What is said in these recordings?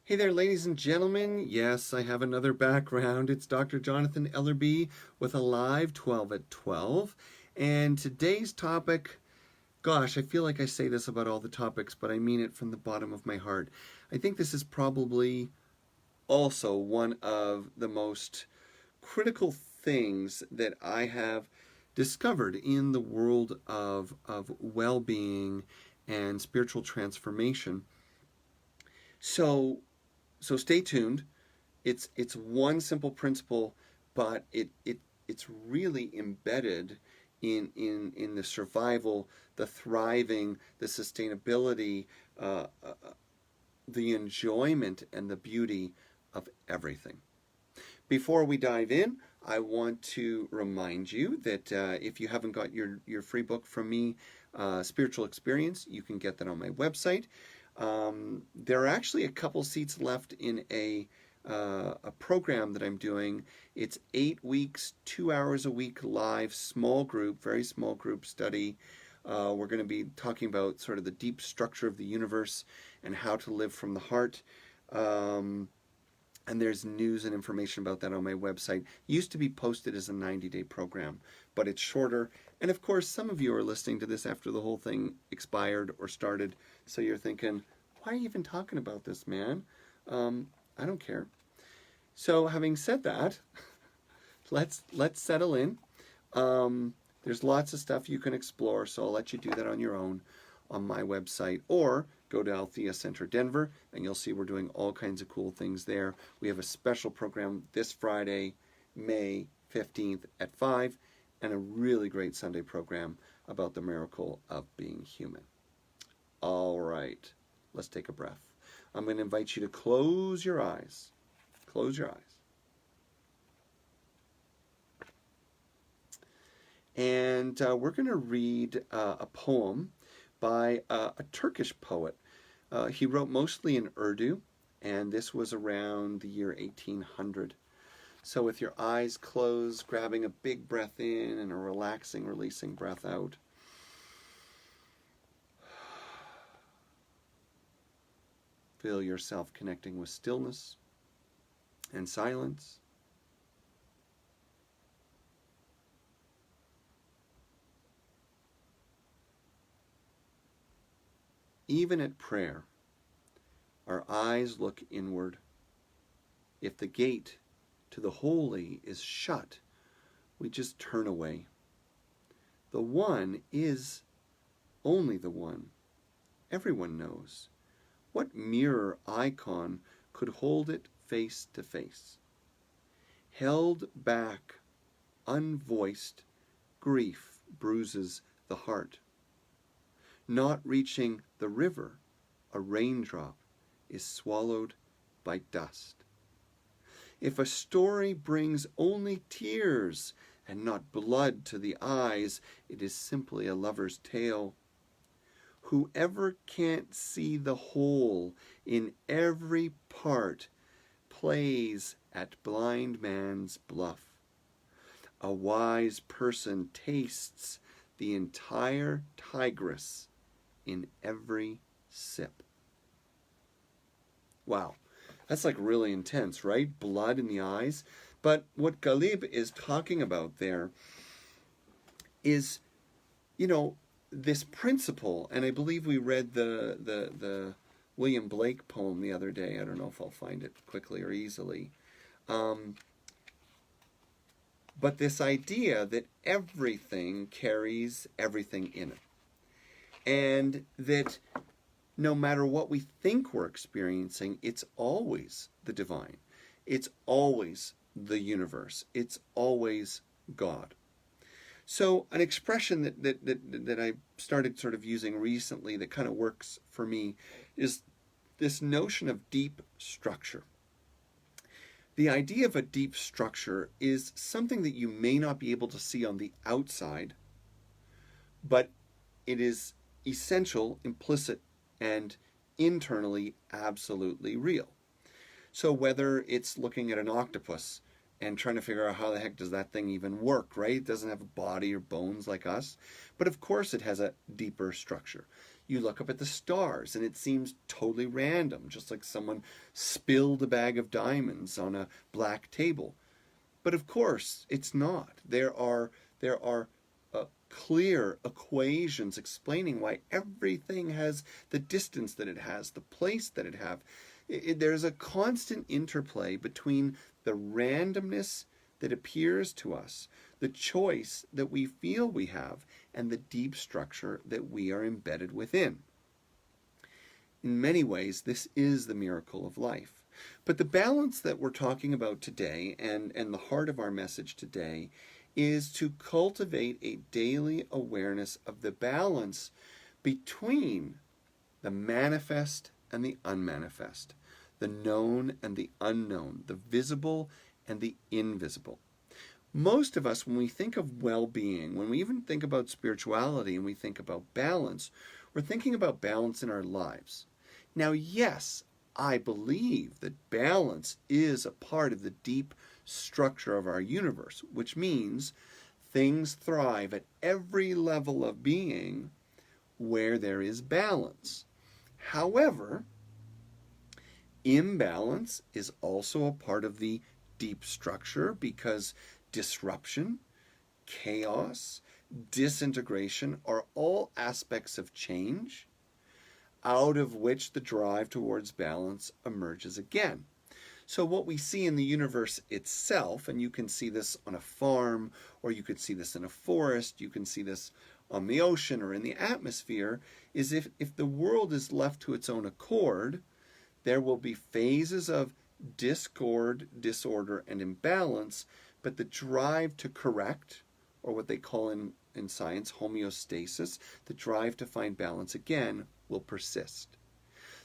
Hey there, ladies and gentlemen. Yes, I have another background. It's Dr. Jonathan Ellerby with a live 12 at 12. And today's topic, gosh, I feel like I say this about all the topics, but I mean it from the bottom of my heart. I think this is probably also one of the most critical things that I have discovered in the world of well being and spiritual transformation. So, so stay tuned. It's one simple principle, but it's really embedded in the survival, the thriving, the sustainability, the enjoyment, and the beauty of everything. Before we dive in, I want to remind you that if you haven't got your free book from me, Spiritual Experience, you can get that on my website. There are actually a couple seats left in a program that I'm doing. It's 8 weeks, 2 hours a week live, small group, very small group study. We're going to be talking about sort of the deep structure of the universe and how to live from the heart. And there's news and information about that on my website. It used to be posted as a 90-day program, but it's shorter. And of course, some of you are listening to this after the whole thing expired or started, so you're thinking, why are you even talking about this, man? I don't care. So having said that, let's settle in. There's lots of stuff you can explore, so I'll let you do that on your own on my website, or go to Althea Center Denver, and you'll see we're doing all kinds of cool things there. We have a special program this Friday, May 15th at 5, and a really great Sunday program about the miracle of being human. All right, let's take a breath. I'm going to invite you to close your eyes. Close your eyes. And we're going to read a poem by a Turkish poet. He wrote mostly in Urdu, and this was around the year 1800. So with your eyes closed, grabbing a big breath in and a relaxing, releasing breath out. Feel yourself connecting with stillness and silence. Even at prayer, our eyes look inward. If the gate to the holy is shut, we just turn away. The one is only the one. Everyone knows. What mirror icon could hold it face to face? Held back, unvoiced, grief bruises the heart. Not reaching the river, a raindrop is swallowed by dust. If a story brings only tears and not blood to the eyes, it is simply a lover's tale. Whoever can't see the whole in every part plays at blind man's bluff. A wise person tastes the entire tigress in every sip. Wow, that's like really intense, right? Blood in the eyes. But what Ghalib is talking about there is, this principle, and I believe we read the William Blake poem the other day. I don't know if I'll find it quickly or easily. But this idea that everything carries everything in it. And that no matter what we think we're experiencing, it's always the divine. It's always the universe. It's always God. So an expression that I started sort of using recently that kind of works for me is this notion of deep structure. The idea of a deep structure is something that you may not be able to see on the outside, but it is essential, implicit, and internally absolutely real. So whether it's looking at an octopus and trying to figure out how the heck does that thing even work, right? It doesn't have a body or bones like us, but of course it has a deeper structure. You look up at the stars and it seems totally random, just like someone spilled a bag of diamonds on a black table. But of course, it's not. There are clear equations explaining why everything has the distance that it has, the place that it has. There's a constant interplay between the randomness that appears to us, the choice that we feel we have, and the deep structure that we are embedded within. In many ways, this is the miracle of life. But the balance that we're talking about today, and the heart of our message today, is to cultivate a daily awareness of the balance between the manifest and the unmanifest, the known and the unknown, the visible and the invisible. Most of us, when we think of well-being, when we even think about spirituality and we think about balance, we're thinking about balance in our lives. Now, yes, I believe that balance is a part of the deep structure of our universe, which means things thrive at every level of being where there is balance. However, imbalance is also a part of the deep structure because disruption, chaos, disintegration are all aspects of change, out of which the drive towards balance emerges again. So what we see in the universe itself, and you can see this on a farm, or you could see this in a forest, you can see this on the ocean or in the atmosphere, is if the world is left to its own accord, there will be phases of discord, disorder, and imbalance, but the drive to correct, or what they call in science homeostasis, the drive to find balance again, will persist.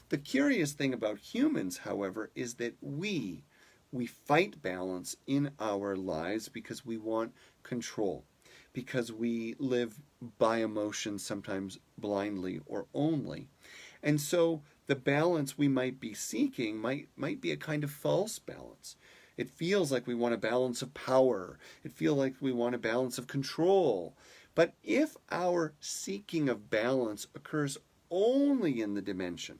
The curious thing about humans, however, is that we fight balance in our lives because we want control, because we live by emotion, sometimes blindly or only. And so the balance we might be seeking might be a kind of false balance. It feels like we want a balance of power. It feels like we want a balance of control. But if our seeking of balance occurs only in the dimension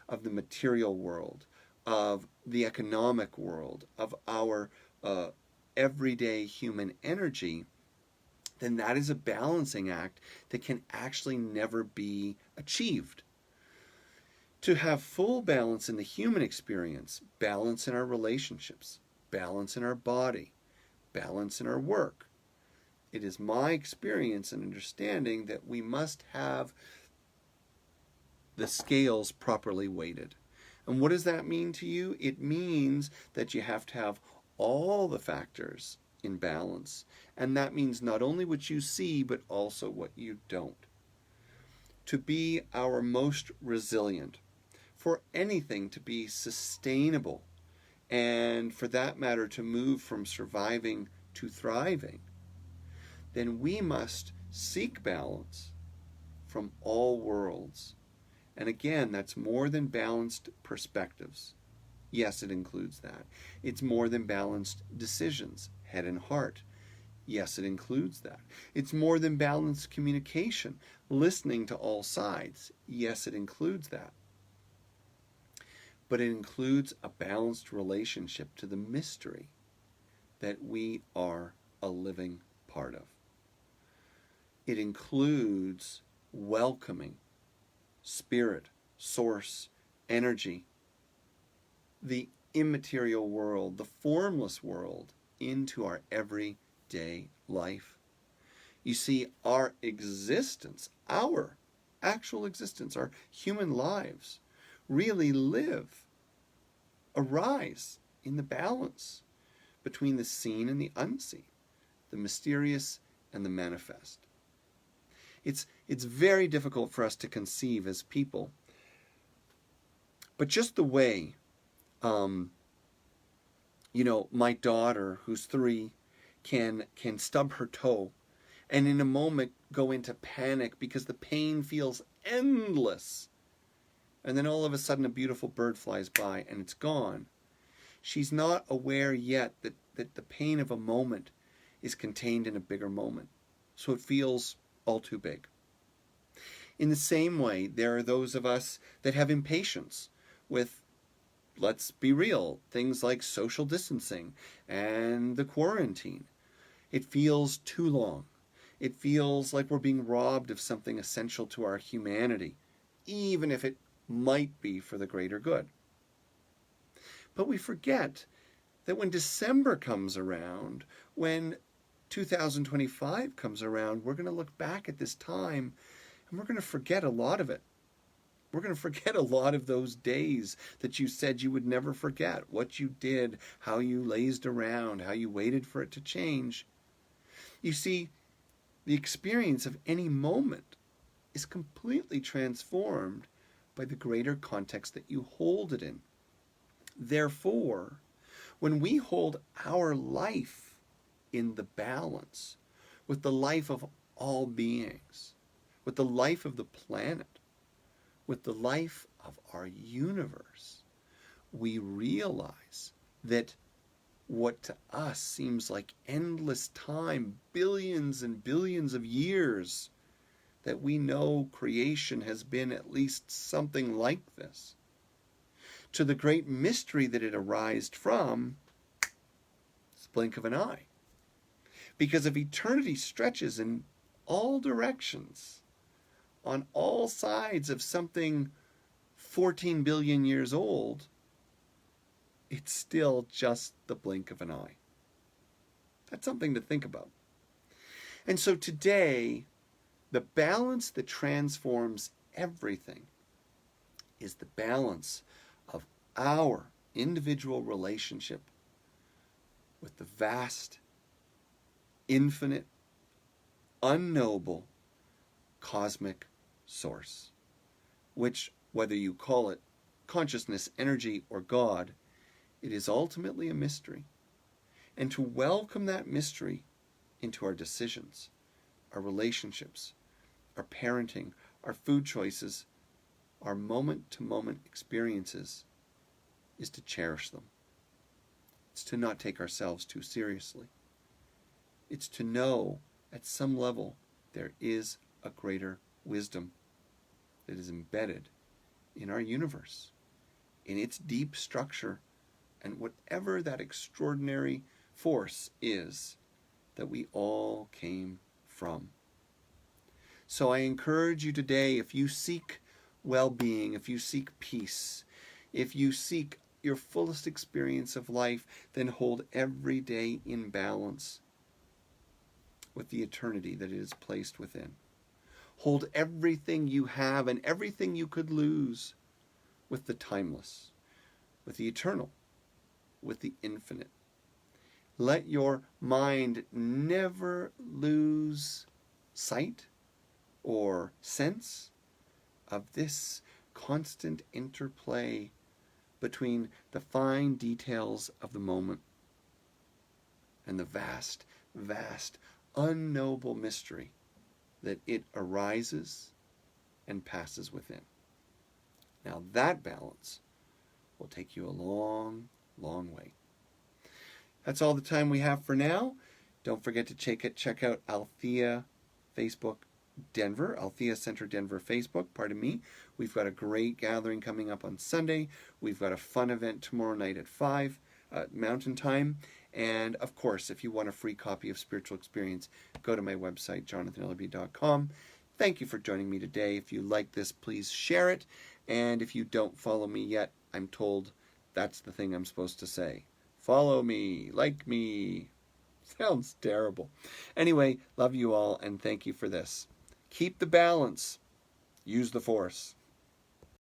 of the material world, of the economic world, of our everyday human energy, then that is a balancing act that can actually never be achieved. To have full balance in the human experience, balance in our relationships, balance in our body, balance in our work, it is my experience and understanding that we must have the scales properly weighted. And what does that mean to you? It means that you have to have all the factors in balance. And that means not only what you see, but also what you don't. To be our most resilient, for anything to be sustainable, and for that matter to move from surviving to thriving, then we must seek balance from all worlds. And again, that's more than balanced perspectives. Yes, it includes that. It's more than balanced decisions, head and heart. Yes, it includes that. It's more than balanced communication, listening to all sides. Yes, it includes that. But it includes a balanced relationship to the mystery that we are a living part of. It includes welcoming spirit, source, energy, the immaterial world, the formless world, into our everyday life. You see, our existence, our actual existence, our human lives, really arise in the balance between the seen and the unseen, the mysterious and the manifest. It's very difficult for us to conceive as people, but just the way, my daughter, who's 3, can stub her toe and in a moment go into panic because the pain feels endless. And then all of a sudden a beautiful bird flies by and it's gone. She's not aware yet that the pain of a moment is contained in a bigger moment. So it feels all too big. In the same way, there are those of us that have impatience with, let's be real, things like social distancing and the quarantine. It feels too long. It feels like we're being robbed of something essential to our humanity, even if it might be for the greater good. But we forget that when December comes around, when 2025 comes around, we're going to look back at this time and we're going to forget a lot of it. We're going to forget a lot of those days that you said you would never forget, what you did, how you lazed around, how you waited for it to change. You see, the experience of any moment is completely transformed by the greater context that you hold it in. Therefore, when we hold our life in the balance with the life of all beings, with the life of the planet, with the life of our universe, we realize that what to us seems like endless time, billions and billions of years, that we know creation has been at least something like this, to the great mystery that it arised from, it's the blink of an eye. Because if eternity stretches in all directions, on all sides of something 14 billion years old, it's still just the blink of an eye. That's something to think about. And so today, the balance that transforms everything is the balance of our individual relationship with the vast, infinite, unknowable, cosmic source, which, whether you call it consciousness, energy, or God, it is ultimately a mystery. And to welcome that mystery into our decisions, our relationships, our parenting, our food choices, our moment-to-moment experiences, is to cherish them. It's to not take ourselves too seriously. It's to know at some level there is a greater wisdom that is embedded in our universe, in its deep structure, and whatever that extraordinary force is that we all came from. So I encourage you today, if you seek well-being, if you seek peace, if you seek your fullest experience of life, then hold every day in balance with the eternity that it is placed within. Hold everything you have and everything you could lose with the timeless, with the eternal, with the infinite. Let your mind never lose sight or sense of this constant interplay between the fine details of the moment and the vast, vast, unknowable mystery that it arises and passes within. Now that balance will take you a long, long way. That's all the time we have for now. Don't forget to check out Althea Facebook Denver, Althea Center Denver Facebook, pardon me. We've got a great gathering coming up on Sunday. We've got a fun event tomorrow night at 5 Mountain Time. And of course, if you want a free copy of Spiritual Experience, go to my website, jonathanellerby.com. Thank you for joining me today. If you like this, please share it. And if you don't follow me yet, I'm told that's the thing I'm supposed to say. Follow me, like me. Sounds terrible. Anyway, love you all and thank you for this. Keep the balance. Use the force.